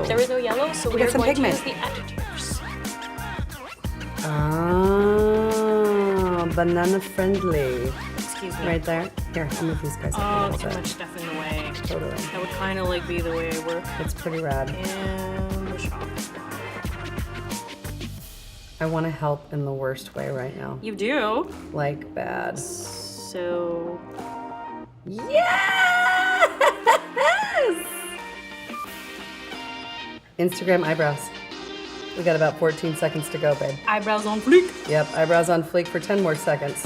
There is no yellow, so we're some going pigment. to use the additives. Oh, banana friendly. Excuse me. Right there. Here, I'll move these guys up a Oh, little too bit. much stuff in the way. Totally. That would kind of like be the way I work. It's pretty rad. And the shop. I want to help in the worst way right now. You do? Like bad. So... Yes! Instagram eyebrows. We got about 14 seconds to go, babe. Eyebrows on fleek. Yep, eyebrows on fleek for 10 more seconds.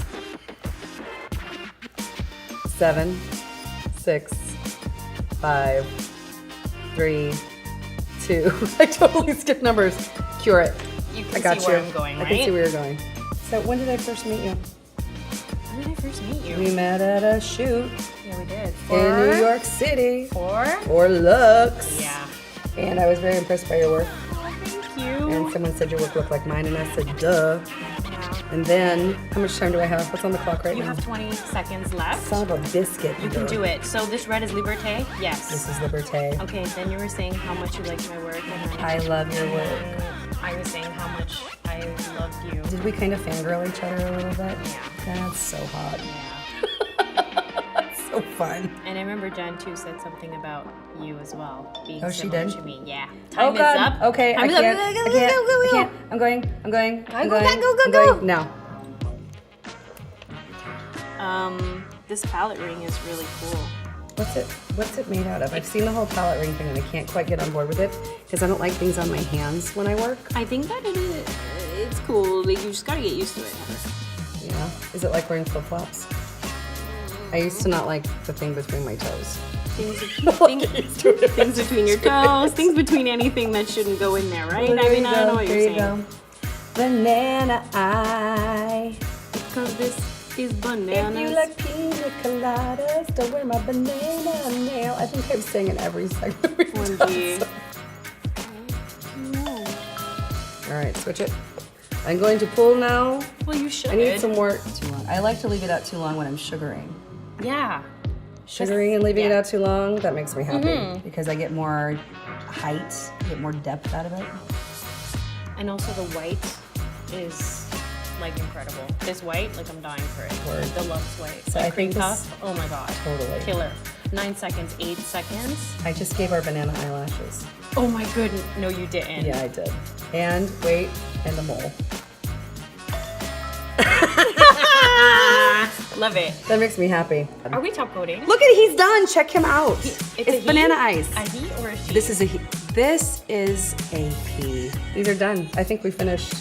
7, 6, 5, 3, 2. I totally skipped numbers. Cure it. You I can got see you. where I'm going, right? I can see where you're going. So when did I first meet you? When did I first meet you? We met at a shoot Yeah, we did. in New York City For? for Luxe. Yeah. And I was very impressed by your work. Oh, thank you. And someone said your work looked like mine, and I said, duh. Yeah. And then, how much time do I have? What's on the clock right You now? have 20 seconds left. Son of a biscuit. You can do it. So this red is Liberté? Yes. This is Liberté. Okay, then you were saying how much you liked my work, and then I love your work. I was saying how much I loved you. Did we kind of fangirl each other a little bit? Yeah. That's so hot. Yeah. So fun. And I remember Jen too said something about you as well. Being Oh, she similar did? to me. Yeah. Oh Time God. is up. Okay, Time I is can't. up. I Go, can't. go, I go. can't. I'm going. I'm going. I'm Go, going. go, go, I'm go. going. Now. This palette ring is really cool. What's it made out of? I've seen the whole palette ring thing and I can't quite get on board with it because I don't like things on my hands when I work. I think that it's cool. Like, you just gotta get used to it. Yeah. Is it like wearing flip-flops? I used to not like the thing between my toes. Things between your toes, things between anything that shouldn't go in there, right? Well, I mean, I don't know what you're there you saying. go. Banana eye. Because this is bananas. If you like pina coladas, don't wear my banana nail. I think I'm singing every segment we've done, OMG. so. All right, switch it. I'm going to pull now. Well, you should. I need some more. Too long. I like to leave it out too long when I'm sugaring. Yeah. Sugaring and leaving it yeah. out too long, that makes me happy because I get more height, get more depth out of it. And also the white is like incredible. This white, like I'm dying for it. Word. The Luxe white. So Like I cream think puff. this- Oh my god. Totally. Killer. 9 seconds, 8 seconds. I just gave our banana eyelashes. Oh my goodness. No, you didn't. Yeah, I did. And wait, and the mole. Love it. That makes me happy. Are we top coating? Look at he's done. Check him out. It's a banana he? ice. A he or a she? This is a he. This is a he. These are done. I think we finished